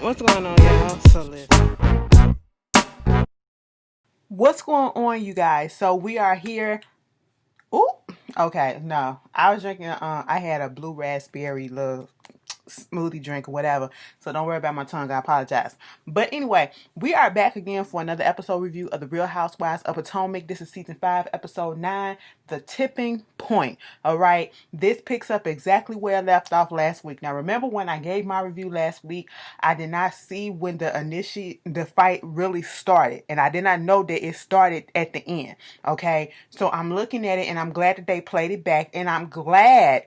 What's going on, y'all? So listen. What's going on, you guys? So we are here. Ooh, okay. No, I was drinking. I had a blue raspberry little smoothie drink or whatever. So don't worry about my tongue. I apologize. But anyway, we are back again for another episode review of the Real Housewives of Potomac. This is season 5, episode 9, The Tipping Point. All right. This picks up exactly where I left off last week. Now, remember when I gave my review last week, I did not see when the fight really started, and I did not know that it started at the end. Okay. So I'm looking at it, and I'm glad that they played it back, and I'm glad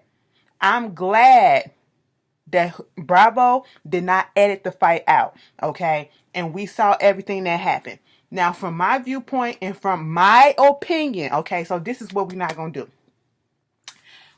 that Bravo did not edit the fight out, okay? And we saw everything that happened. Now, from my viewpoint and from my opinion, okay, so this is what we're not going to do.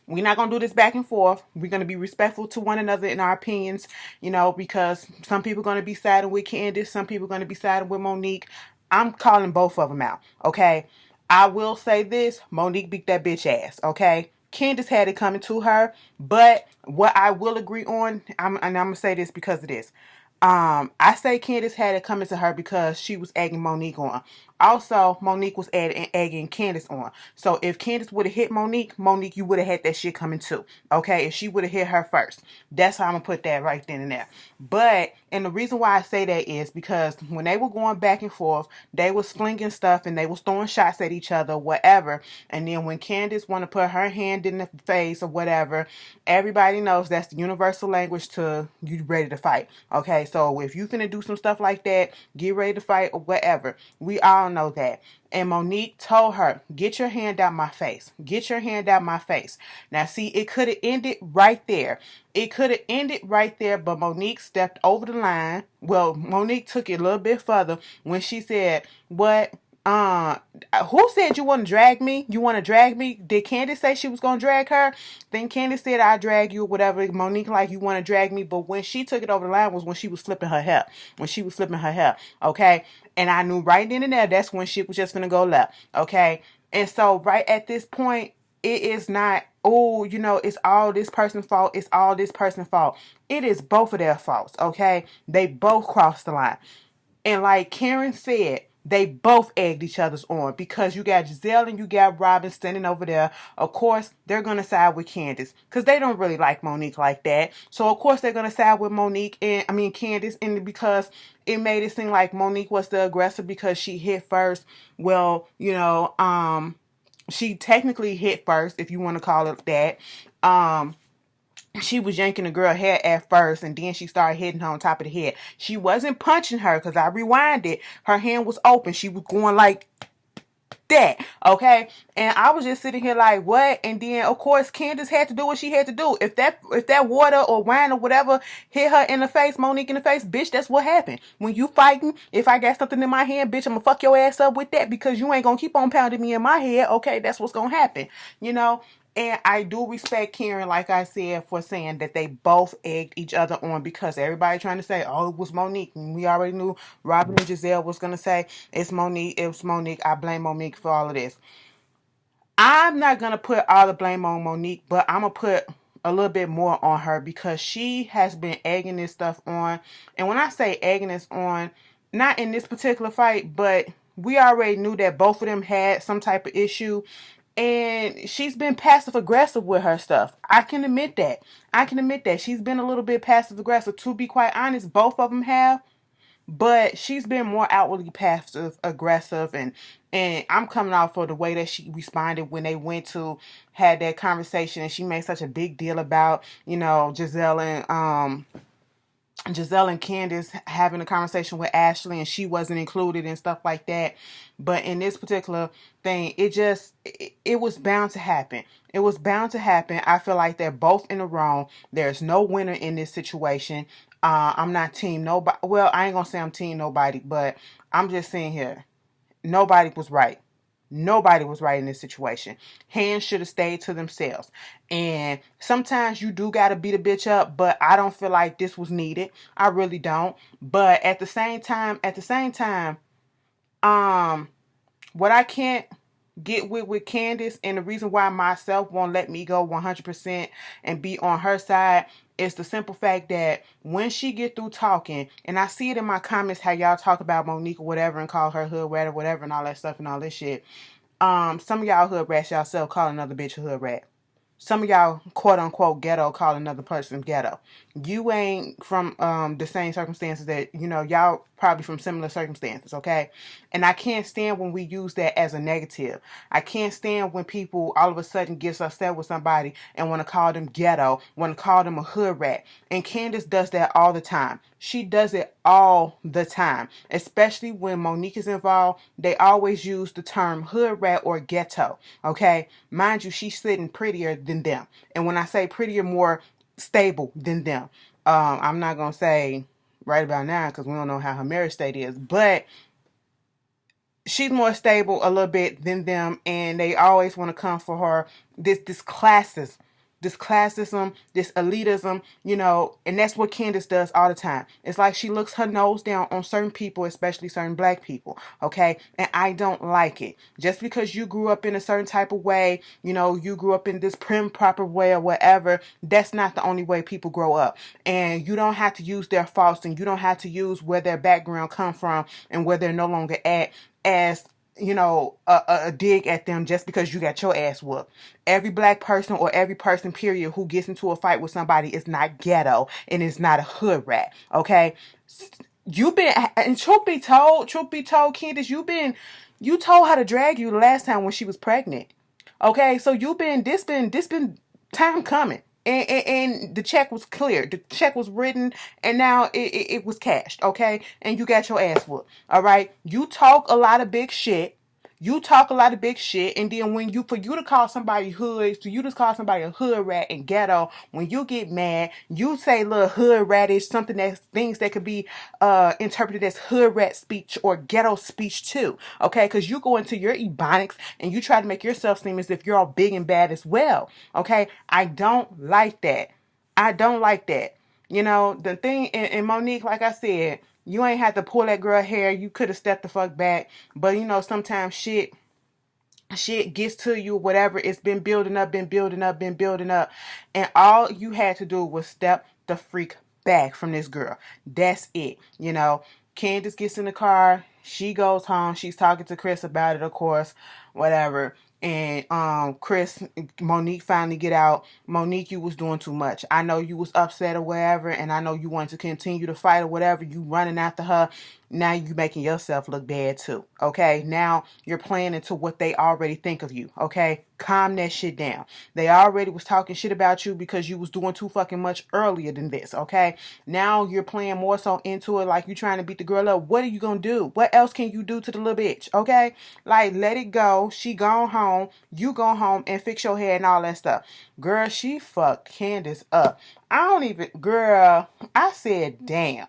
We're not going to do this back and forth. We're going to be respectful to one another in our opinions, because some people are going to be siding with Candace. Some people are going to be siding with Monique. I'm calling both of them out, okay? I will say this. Monique beat that bitch ass, okay? Candace had it coming to her. But what I will agree on, and I'm going to say this because of this. I say Candace had it coming to her because she was egging Monique on. Also, Monique was egging Candace on. So if Candace would have hit Monique, you would have had that shit coming too. Okay, if she would have hit her first. That's how I'm gonna put that right then and there. And the reason why I say that is because when they were going back and forth, they was flinging stuff and they was throwing shots at each other, whatever. And then when Candace want to put her hand in the face or whatever, everybody knows that's the universal language to you ready to fight. Okay, so if you finna do some stuff like that, get ready to fight or whatever. We all know that. And Monique told her, get your hand out my face. Get your hand out my face. Now, see, it could have ended right there. It could have ended right there, but Monique stepped over the line. Well, Monique took it a little bit further when she said, what? Uh, who said you want to drag me? You want to drag me? Did Candace say she was going to drag her? Then Candace said, I drag you or whatever. Monique like, you want to drag me? But when she took it over the line was when she was flipping her hair. When she was flipping her hair. Okay. And I knew right then and there, that's when shit was just going to go left. Okay. And so right at this point, it is not, oh, it's all this person's fault. It's all this person's fault. It is both of their faults. Okay. They both crossed the line. And like Karen said, they both egged each other's on because you got Giselle and you got Robin standing over there. Of course, they're going to side with Candace because they don't really like Monique like that. So, of course, they're going to side with Candace, and because it made it seem like Monique was the aggressor because she hit first. Well, she technically hit first, if you want to call it that. She was yanking the girl hair at first, and then she started hitting her on top of the head. She wasn't punching her because I rewinded. Her hand was open. She was going like that, okay? And I was just sitting here like, what? And then of course Candace had to do what she had to do. If that water or wine or whatever hit her in the face, Monique in the face, bitch, that's what happened. When you fighting, if I got something in my hand, bitch, I'm gonna fuck your ass up with that because you ain't gonna keep on pounding me in my head. Okay, that's what's gonna happen, you know. And I do respect Karen, like I said, for saying that they both egged each other on because everybody trying to say, oh, it was Monique. And we already knew Robin and Giselle was going to say, it's Monique, it was Monique. I blame Monique for all of this. I'm not going to put all the blame on Monique, but I'm going to put a little bit more on her because she has been egging this stuff on. And when I say egging this on, not in this particular fight, but we already knew that both of them had some type of issue. And she's been passive aggressive with her stuff. I can admit that. She's been a little bit passive aggressive. To be quite honest, both of them have. But she's been more outwardly passive aggressive, and I'm coming off for the way that she responded when they went to had that conversation, and she made such a big deal about Giselle and Candace having a conversation with Ashley and she wasn't included and stuff like that. But in this particular thing, it was bound to happen. It was bound to happen. I feel like they're both in the wrong. There's no winner in this situation. I'm not team nobody. Well, I ain't gonna say I'm team nobody, but I'm just saying here, nobody was right. Nobody was right in this situation. Hands should have stayed to themselves. And sometimes you do got to beat a bitch up, but I don't feel like this was needed. I really don't. But at the same time, um, what I can't get with Candace, and the reason why myself won't let me go 100% and be on her side is the simple fact that when she get through talking, and I see it in my comments how y'all talk about Monique or whatever and call her hood rat or whatever and all that stuff and all this shit. Some of y'all hood rats y'all call another bitch a hood rat. Some of y'all quote unquote ghetto call another person ghetto. You ain't from the same circumstances that, y'all probably from similar circumstances, okay? And I can't stand when we use that as a negative. I can't stand when people all of a sudden gets upset with somebody and want to call them ghetto, want to call them a hood rat. And Candace does that all the time. She does it all the time. Especially when Monique is involved, they always use the term hood rat or ghetto, okay? Mind you, she's sitting prettier than them. And when I say prettier, more stable than them. I'm not going to say right about now because we don't know how her marriage state is, but she's more stable a little bit than them, and they always want to come for her. This classism, this elitism, and that's what Candace does all the time. It's like she looks her nose down on certain people, especially certain black people, okay? And I don't like it. Just because you grew up in a certain type of way, you grew up in this prim, proper way or whatever, that's not the only way people grow up. And you don't have to use their faults, and you don't have to use where their background come from and where they're no longer at as a dig at them just because you got your ass whooped. Every black person or every person period who gets into a fight with somebody is not ghetto and is not a hood rat, okay? You've been, and truth be told, Candace, you told her to drag you the last time when she was pregnant, okay? So this been time coming. And the check was clear. The check was written, and now it was cashed, okay? And you got your ass whooped, all right? You talk a lot of big shit. And then for you to call somebody hood, so you just call somebody a hood rat and ghetto, when you get mad, you say little hood ratish, something that's things that could be interpreted as hood rat speech or ghetto speech too, okay? Because you go into your ebonics and you try to make yourself seem as if you're all big and bad as well, okay? I don't like that. The thing in Monique, like I said, you ain't had to pull that girl hair. You could have stepped the fuck back. But sometimes shit gets to you, whatever. It's been building up. And all you had to do was step the freak back from this girl. That's it. Candace gets in the car. She goes home. She's talking to Chris about it, of course, whatever. And Monique finally get out. Monique, you was doing too much. I know you was upset or whatever, and I know you wanted to continue to fight or whatever. You running after her. Now you making yourself look bad too. Okay? Now you're playing into what they already think of you. Okay? Calm that shit down. They already was talking shit about you because you was doing too fucking much earlier than this. Okay? Now you're playing more so into it like you trying to beat the girl up. What are you gonna do? What else can you do to the little bitch? Okay? Like, let it go. She gone home. You go home and fix your hair and all that stuff. Girl, she fucked Candace up. Girl, I said, damn.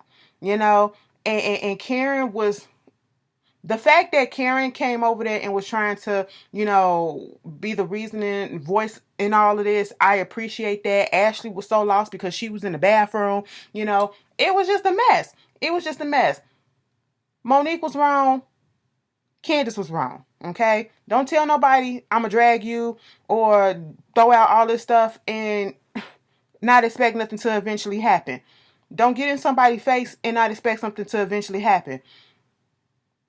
And Karen was, the fact that Karen came over there and was trying to, be the reasoning voice in all of this, I appreciate that. Ashley was so lost because she was in the bathroom. It was just a mess. Monique was wrong. Candace was wrong. Okay? Don't tell nobody I'm going to drag you or throw out all this stuff and not expect nothing to eventually happen. Don't get in somebody's face and not expect something to eventually happen.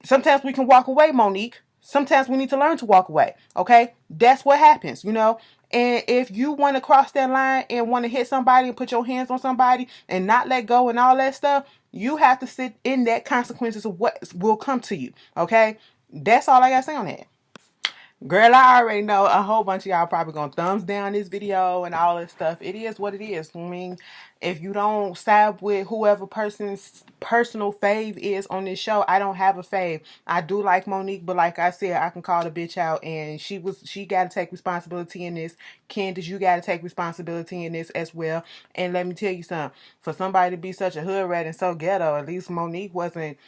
Sometimes we can walk away, Monique. Sometimes we need to learn to walk away. Okay? That's what happens, And if you want to cross that line and want to hit somebody and put your hands on somebody and not let go and all that stuff, you have to sit in that consequences of what will come to you. Okay? That's all I got to say on that. Girl, I already know a whole bunch of y'all probably gonna thumbs down this video and all this stuff. It is what it is. I mean, if you don't side with whoever person's personal fave is on this show, I don't have a fave. I do like Monique, but like I said, I can call the bitch out, and she got to take responsibility in this. Candace, you got to take responsibility in this as well. And let me tell you something. For somebody to be such a hood rat and so ghetto, at least Monique wasn't,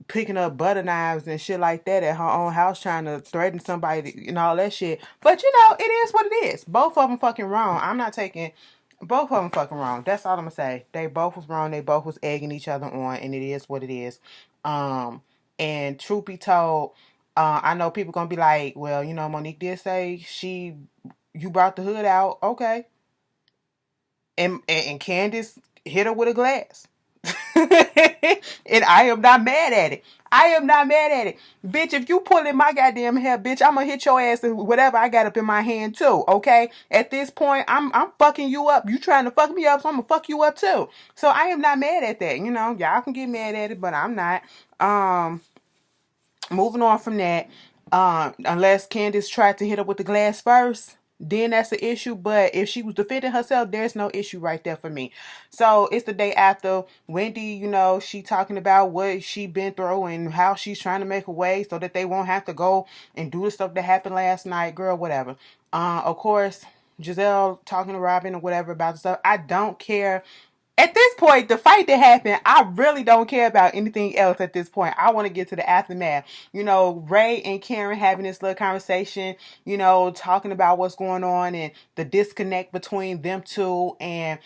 picking up butter knives and shit like that at her own house trying to threaten somebody and all that shit. But it is what it is. Both of them fucking wrong. I'm not taking both of them fucking wrong. That's all I'm gonna say. They both was wrong. They both was egging each other on, and it is what it is. And truth be told, I know people gonna be like, well, Monique did say you brought the hood out, okay, and Candace hit her with a glass. And I am not mad at it. I am not mad at it. Bitch, if you pull in my goddamn hair, bitch, I'm gonna hit your ass with whatever I got up in my hand too, okay? At this point, I'm fucking you up. You trying to fuck me up, so I'm gonna fuck you up too. So I am not mad at that. Y'all can get mad at it, but I'm not. Moving on from that, unless Candace tried to hit her with the glass first, then that's the issue. But if she was defending herself, there's no issue right there for me. So it's the day after. Wendy, she talking about what she been through and how she's trying to make a way so that they won't have to go and do the stuff that happened last night. Girl, whatever. Of course, Giselle talking to Robin or whatever about the stuff. I don't care at this point, the fight that happened, I really don't care about anything else at this point. I want to get to the aftermath. Ray and Karen having this little conversation, talking about what's going on and the disconnect between them two. And,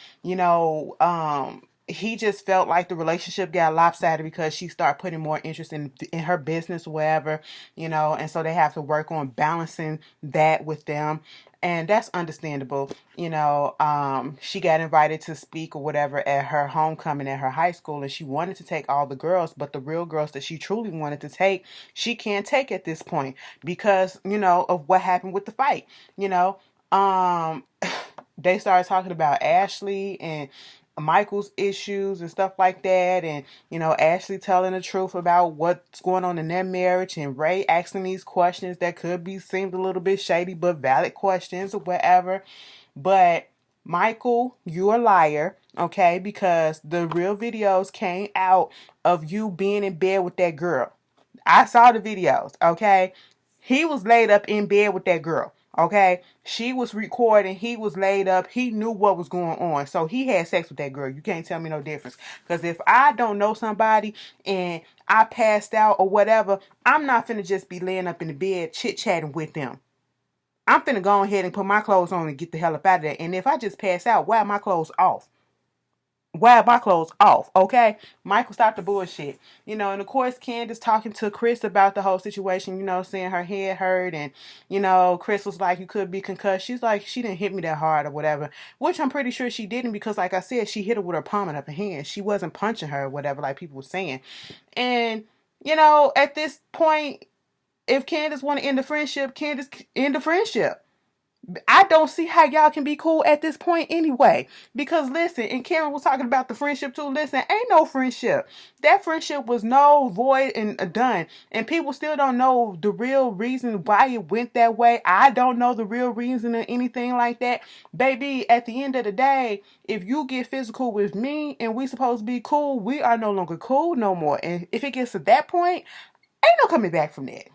he just felt like the relationship got lopsided because she started putting more interest in her business or whatever, and so they have to work on balancing that with them. And that's understandable. She got invited to speak or whatever at her homecoming at her high school, and she wanted to take all the girls, but the real girls that she truly wanted to take, she can't take at this point because, of what happened with the fight. Um, they started talking about Ashley and Michael's issues and stuff like that, and Ashley telling the truth about what's going on in their marriage, and Ray asking these questions that could be seemed a little bit shady but valid questions or whatever. But Michael, you're a liar, okay? Because the real videos came out of you being in bed with that girl. I saw the videos, okay? He was laid up in bed with that girl, okay? She was recording. He was laid up. He knew what was going on. So he had sex with that girl. You can't tell me no difference. Because if I don't know somebody and I passed out or whatever, I'm not finna just be laying up in the bed chit-chatting with them. I'm finna go ahead and put my clothes on and get the hell up out of there. And if I just pass out, why are my clothes off? Why are my clothes off? Okay? Michael, stop the bullshit. And of course, Candace talking to Chris about the whole situation, saying her head hurt. And, Chris was like, you could be concussed. She's like, she didn't hit me that hard or whatever. Which I'm pretty sure she didn't because, like I said, she hit her with her palm of her hand. She wasn't punching her or whatever, like people were saying. And, at this point, if Candace want to end the friendship, Candace end the friendship. I don't see how y'all can be cool at this point anyway. Because listen, and Karen was talking about the friendship too. Listen, ain't no friendship. That friendship was no void and done. And people still don't know the real reason why it went that way. I don't know the real reason or anything like that. Baby, at the end of the day, if you get physical with me and we supposed to be cool, we are no longer cool no more. And if it gets to that point, ain't no coming back from that.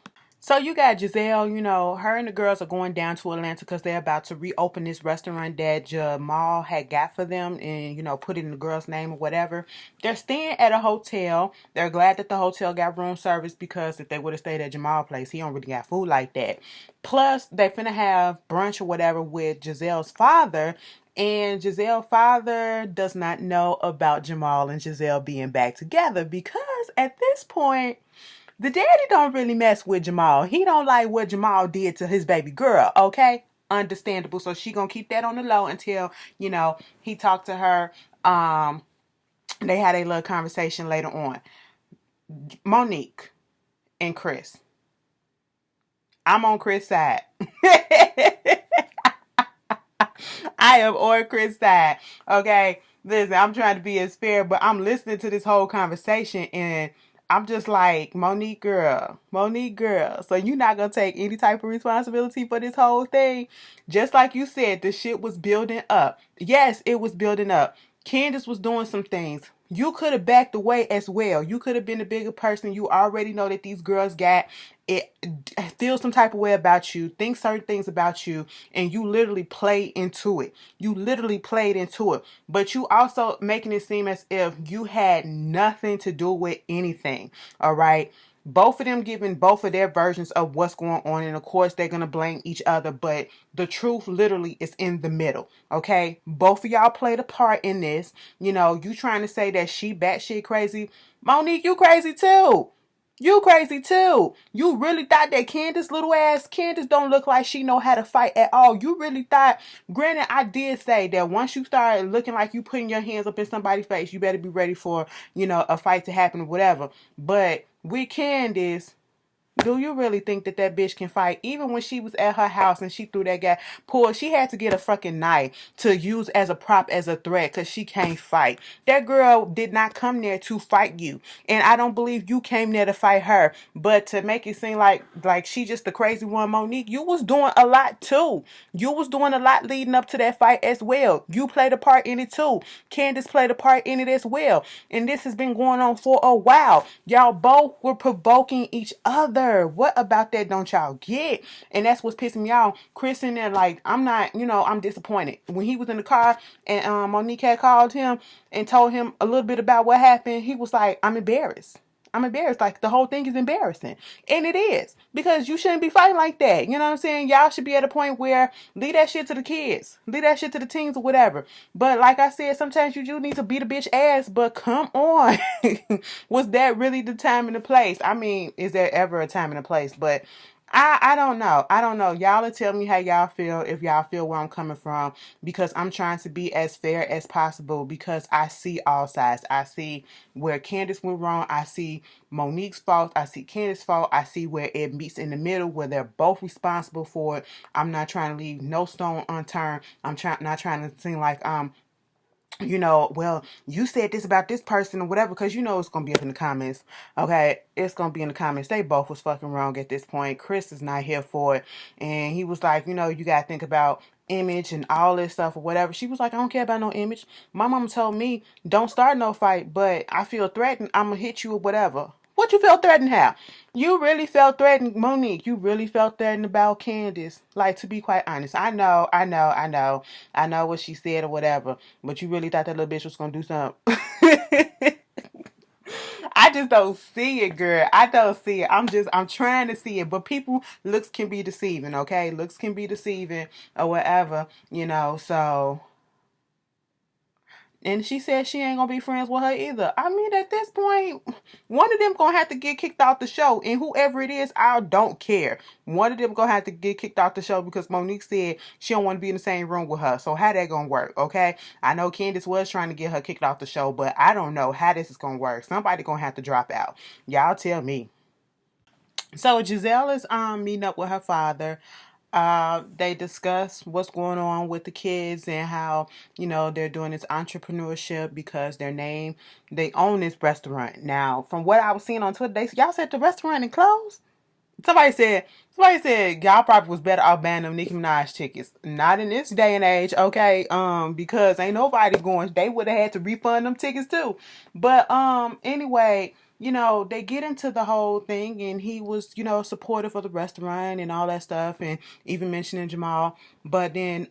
So you got Giselle, her and the girls are going down to Atlanta because they're about to reopen this restaurant that Jamal had got for them and, put it in the girl's name or whatever. They're staying at a hotel. They're glad that the hotel got room service because if they would have stayed at Jamal's place, he don't really got food like that. Plus, they finna have brunch or whatever with Giselle's father. And Giselle's father does not know about Jamal and Giselle being back together because at this point, the daddy don't really mess with Jamal. He don't like what Jamal did to his baby girl, okay? Understandable. So she gonna keep that on the low until, he talked to her. They had a little conversation later on. Monique and Chris. I'm on Chris' side. I am on Chris' side. Okay? Listen, I'm trying to be as fair, but I'm listening to this whole conversation and I'm just like, Monique girl. So you're not going to take any type of responsibility for this whole thing? Just like you said, the shit was building up. Yes, it was building up. Candace was doing some things. You could have backed away as well. You could have been a bigger person. You already know that these girls got it, feel some type of way about you, think certain things about you, and you literally play into it. You literally played into it. But you also making it seem as if you had nothing to do with anything. All right. Both of them giving both of their versions of what's going on. And of course, they're going to blame each other. But the truth literally is in the middle. Okay. Both of y'all played a part in this. You trying to say that she batshit crazy. Monique, you crazy too. You crazy too. You really thought that little ass Candace don't look like she know how to fight at all. You really thought, granted, I did say that once you start looking like you putting your hands up in somebody's face, you better be ready for, a fight to happen or whatever. But with Candace, do you really think that that bitch can fight? Even when she was at her house and she threw that guy, she had to get a fucking knife to use as a prop, as a threat, because she can't fight. That girl did not come there to fight you. And I don't believe you came there to fight her. But to make it seem like she just the crazy one, Monique, you was doing a lot too. You was doing a lot leading up to that fight as well. You played a part in it too. Candace played a part in it as well. And this has been going on for a while. Y'all both were provoking each other. What about that don't y'all get? And that's what's pissing me off. Chris in there like, I'm not, I'm disappointed. When he was in the car and Monique had called him and told him a little bit about what happened, he was like, I'm embarrassed. I'm embarrassed. Like, the whole thing is embarrassing. And it is. Because you shouldn't be fighting like that. You know what I'm saying? Y'all should be at a point where leave that shit to the kids. Leave that shit to the teens or whatever. But like I said, sometimes you do need to beat a bitch ass. But come on. Was that really the time and the place? I mean, is there ever a time and a place? But I don't know. I don't know. Y'all will tell me how y'all feel, if y'all feel where I'm coming from, because I'm trying to be as fair as possible, because I see all sides. I see where Candace went wrong. I see Monique's fault. I see Candace's fault. I see where it meets in the middle, where they're both responsible for it. I'm not trying to leave no stone unturned. I'm not trying to seem like well, you said this about this person or whatever, because it's going to be up in the comments. Okay, it's going to be in the comments. They both was fucking wrong at this point. Chris is not here for it. And he was like, you got to think about image and all this stuff or whatever. She was like, I don't care about no image. My mama told me, don't start no fight, but I feel threatened. I'm going to hit you or whatever. What you felt threatened how? You really felt threatened, Monique. You really felt threatened about Candace. Like, to be quite honest. I know what she said or whatever. But you really thought that little bitch was going to do something. I just don't see it, girl. I don't see it. I'm trying to see it. But looks can be deceiving, okay? Looks can be deceiving or whatever, so... And she said she ain't gonna be friends with her either. I mean, at this point, one of them gonna have to get kicked off the show. And whoever it is, I don't care. One of them gonna have to get kicked off the show because Monique said she don't want to be in the same room with her. So how that gonna work, okay? I know Candace was trying to get her kicked off the show, but I don't know how this is gonna work. Somebody gonna have to drop out. Y'all tell me. So Giselle is meeting up with her father. They discuss what's going on with the kids and how, they're doing this entrepreneurship because they own this restaurant. Now, from what I was seeing on Twitter, y'all said the restaurant and closed? Somebody said y'all probably was better off banning them Nicki Minaj tickets. Not in this day and age, okay? Because ain't nobody going. They would have had to refund them tickets too. But anyway, they get into the whole thing, and he was, supportive of the restaurant and all that stuff, and even mentioning Jamal. But then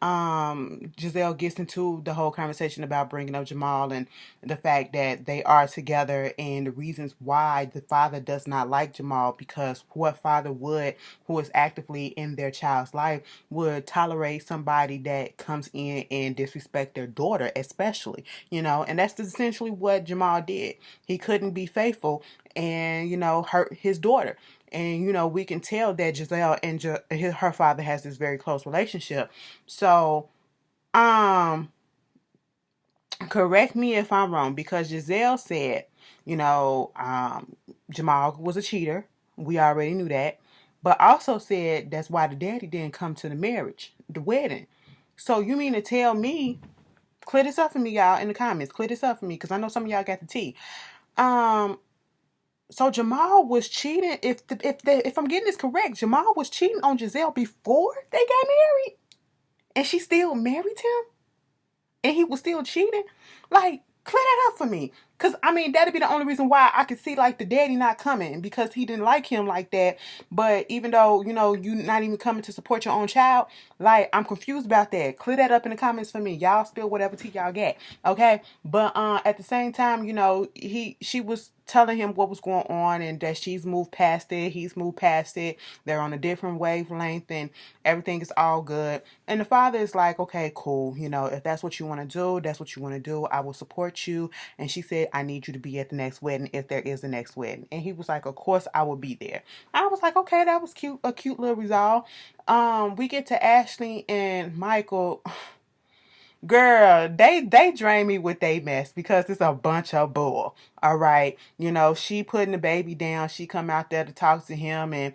Giselle gets into the whole conversation about bringing up Jamal and the fact that they are together and the reasons why the father does not like Jamal, because what father would, who is actively in their child's life, would tolerate somebody that comes in and disrespect their daughter, especially, and that's essentially what Jamal did. He couldn't be faithful and, hurt his daughter. And, we can tell that Giselle and her father has this very close relationship. So, correct me if I'm wrong, because Giselle said, Jamal was a cheater. We already knew that. But also said that's why the daddy didn't come to the wedding. So you mean to tell me, clear this up for me, y'all, in the comments. Clear this up for me, because I know some of y'all got the tea. So Jamal was cheating. If I'm getting this correct, Jamal was cheating on Giselle before they got married, and she still married him, and he was still cheating. Like, clear that up for me, because I mean that'd be the only reason why I could see like the daddy not coming, because he didn't like him like that. But even though you not even coming to support your own child, like, I'm confused about that. Clear that up in the comments for me, y'all. Spill whatever tea y'all get, okay? But at the same time, she was telling him what was going on and that she's moved past it, he's moved past it, they're on a different wavelength and everything is all good. And the father is like, okay, cool, if that's what you want to do, that's what you want to do, I will support you. And she said, I need you to be at the next wedding if there is a next wedding. And he was like, of course I will be there. I was like, okay, that was cute, a cute little resolve. We get to Ashley and Michael. Girl, they drain me with they mess because it's a bunch of bull. All right. She putting the baby down. She come out there to talk to him, and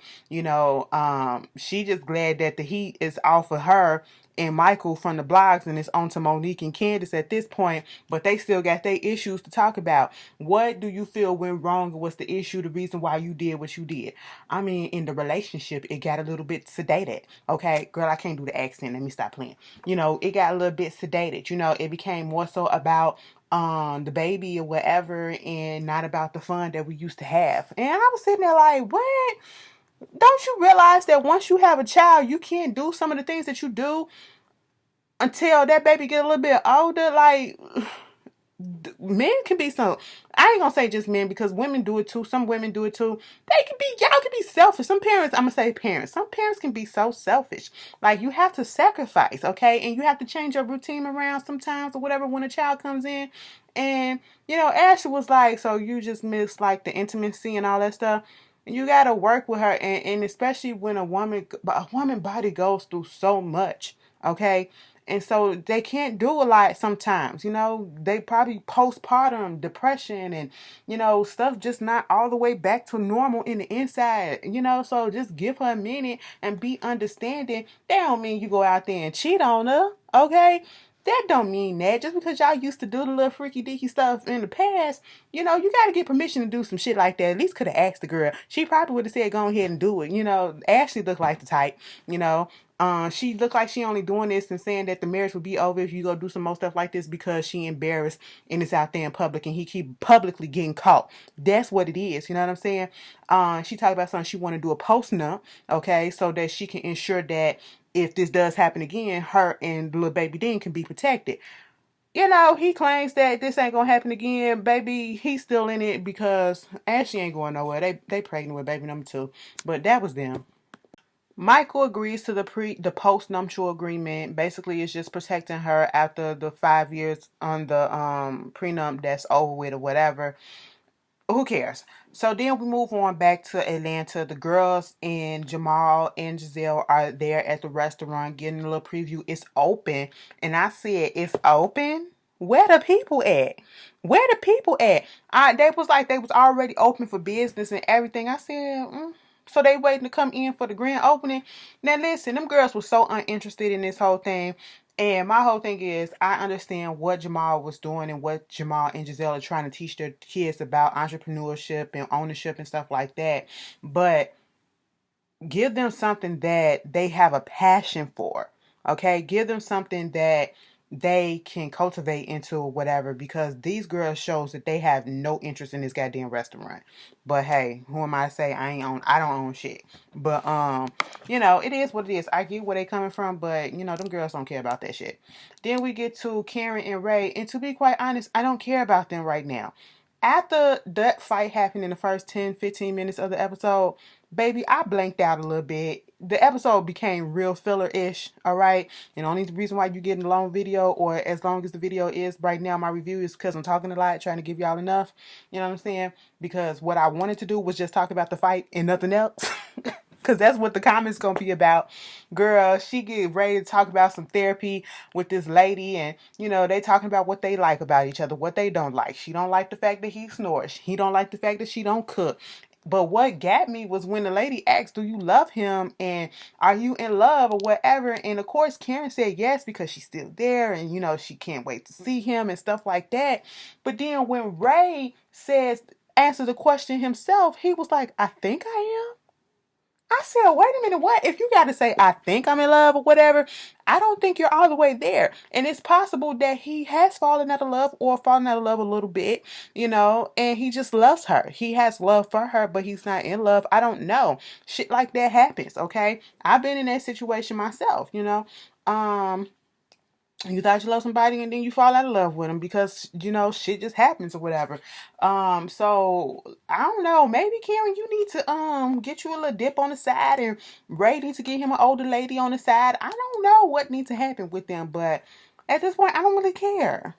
she just glad that the heat is off of her and Michael from the blogs, and it's on to Monique and Candace at this point, but they still got their issues to talk about. What do you feel went wrong? What's the issue? The reason why you did what you did? I mean, in the relationship, it got a little bit sedated. Okay, girl, I can't do the accent. Let me stop playing. It got a little bit sedated. It became more so about the baby or whatever, and not about the fun that we used to have. And I was sitting there like, what? Don't you realize that once you have a child, you can't do some of the things that you do until that baby get a little bit older? Like, men can be some, I ain't gonna say just men, because women do it too. Some women do it too. Y'all can be selfish. Some parents, I'm gonna say parents, some parents can be so selfish. Like, you have to sacrifice, okay? And you have to change your routine around sometimes or whatever when a child comes in. And, Ashley was like, so you just miss like the intimacy and all that stuff. You gotta work with her, and especially when a woman body goes through so much, okay? And so they can't do a lot sometimes. They probably postpartum depression and, stuff just not all the way back to normal in the inside, so just give her a minute and be understanding. That don't mean you go out there and cheat on her, okay? That don't mean that. Just because y'all used to do the little freaky deaky stuff in the past, you got to get permission to do some shit like that. At least could have asked the girl. She probably would have said, go ahead and do it. Ashley looked like the type, she looked like she only doing this and saying that the marriage would be over if you go do some more stuff like this because she embarrassed and it's out there in public and he keep publicly getting caught. That's what it is. You know what I'm saying? She talked about something she want to do a post-nup, okay, so that she can ensure that if this does happen again, her and the little baby Dean can be protected. He claims that this ain't gonna happen again. Baby, he's still in it because Ashley ain't going nowhere. They pregnant with baby number 2. But that was them. Michael agrees to the post-nuptial agreement. Basically, it's just protecting her after the 5 years on the prenup that's over with or whatever. Who cares? So then we move on back to Atlanta. The girls and Jamal and Giselle are there at the restaurant getting a little preview. It's open. And I said, it's open? Where the people at? Where the people at? They was like, they was already open for business and everything. I said, So they waiting to come in for the grand opening. Now listen, them girls were so uninterested in this whole thing. And my whole thing is, I understand what Jamal was doing and what Jamal and Giselle are trying to teach their kids about entrepreneurship and ownership and stuff like that. But give them something that they have a passion for. Okay? Give them something that they can cultivate into whatever, because these girls shows that they have no interest in this goddamn restaurant. But hey, who am I to say I don't own shit. But it is what it is. I get where they coming from, but them girls don't care about that shit. Then we get to Karen and Ray, and to be quite honest, I don't care about them right now. After that fight happened in the first 10-15 minutes of the episode, baby, I blanked out a little bit. The episode became real filler-ish, all right? And the only reason why you're getting a long video, or as long as the video is right now, my review, is because I'm talking a lot, trying to give y'all enough. You know what I'm saying? Because what I wanted to do was just talk about the fight and nothing else. Because that's what the comments going to be about. Girl, she get ready to talk about some therapy with this lady. And, they talking about what they like about each other, what they don't like. She don't like the fact that he snores. He don't like the fact that she don't cook. But what got me was when the lady asked, do you love him? And are you in love or whatever? And of course, Karen said yes, because she's still there. And, she can't wait to see him and stuff like that. But then when Ray answer the question himself, he was like, I think I am. I said, wait a minute, what? If you got to say, I think I'm in love or whatever, I don't think you're all the way there. And it's possible that he has fallen out of love, or fallen out of love a little bit, and he just loves her. He has love for her, but he's not in love. I don't know. Shit like that happens, okay? I've been in that situation myself, You thought you love somebody and then you fall out of love with them because, shit just happens or whatever. So I don't know. Maybe Karen, you need to get you a little dip on the side, and Ray needs to get him an older lady on the side. I don't know what needs to happen with them, but at this point, I don't really care.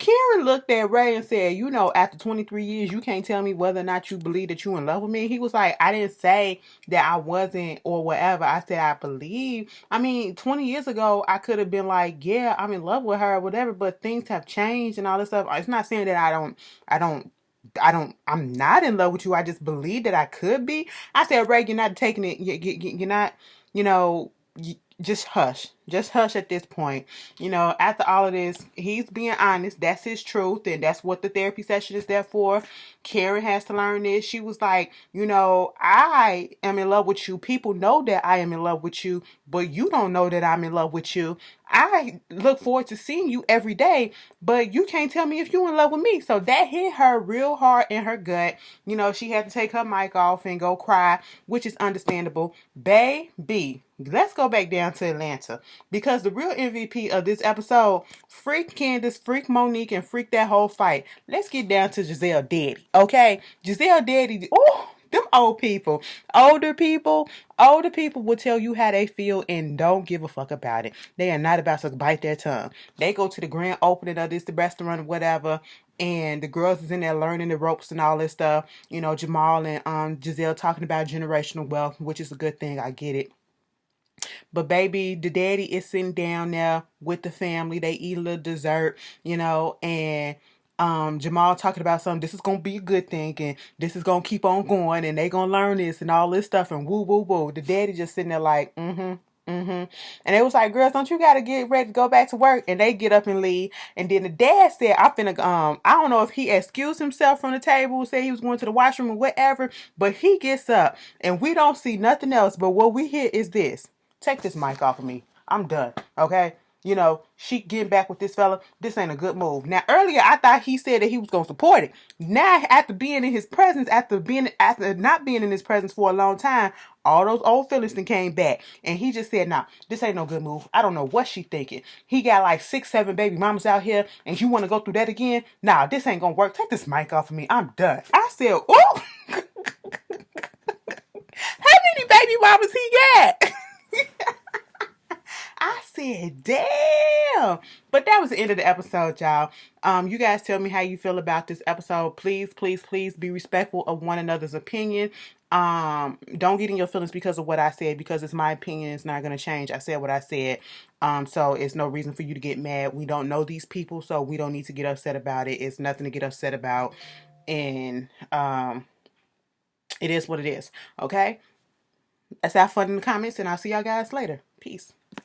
Karen looked at Ray and said, you know, after 23 years, you can't tell me whether or not you believe that you in love with me. He was like, I didn't say that I wasn't or whatever. I said, I believe. I mean, 20 years ago, I could have been like, yeah, I'm in love with her or whatever, but things have changed and all this stuff. It's not saying that I'm not in love with you. I just believe that I could be. I said, Ray, you're not taking it. You're not, you know, just hush. Just hush at this point. You know, after all of this, he's being honest. That's his truth, and that's what the therapy session is there for. Karen has to learn this. She was like, you know, I am in love with you. People know that I am in love with you, but you don't know that I'm in love with you. I look forward to seeing you every day, but you can't tell me if you're in love with me. So that hit her real hard in her gut. You know, she had to take her mic off and go cry, which is understandable. Baby, let's go back down to Atlanta. Because the real MVP of this episode, freak Candace, freak Monique, and freak that whole fight. Let's get down to Giselle Daddy, okay? Giselle Daddy, oh, them older people will tell you how they feel and don't give a fuck about it. They are not about to bite their tongue. They go to the grand opening of this the restaurant or whatever, and the girls is in there learning the ropes and all this stuff. You know, Jamal and Giselle talking about generational wealth, which is a good thing. I get it. But baby, the daddy is sitting down there with the family. They eat a little dessert, you know, and Jamal talking about something. This is gonna be a good thing, and this is gonna keep on going, and they gonna learn this and all this stuff, and woo woo woo. The daddy just sitting there like, mm-hmm. Mm-hmm. And it was like, girls, don't you gotta get ready to go back to work? And they get up and leave. And then the dad said, I don't know if he excused himself from the table, said he was going to the washroom or whatever, but he gets up and we don't see nothing else. But what we hear is this. Take this mic off of me. I'm done. Okay? You know, she getting back with this fella. This ain't a good move. Now, earlier I thought he said that he was gonna support it. Now, after being in his presence, after not being in his presence for a long time, all those old feelings then came back. And he just said, nah, this ain't no good move. I don't know what she thinking. He got like 6, 7 baby mamas out here, and you want to go through that again? Nah, this ain't gonna work. Take this mic off of me. I'm done. I said, oh, how many baby mamas he got? I said, damn. But that was the end of the episode, y'all. You guys tell me how you feel about this episode. Please, please, please be respectful of one another's opinion. Don't get in your feelings because of what I said, because it's my opinion. It's not going to change. I said what I said. So it's no reason for you to get mad. We don't know these people, so we don't need to get upset about it. It's nothing to get upset about. And it is what it is. Okay? Let's have fun in the comments, and I'll see y'all guys later. Peace.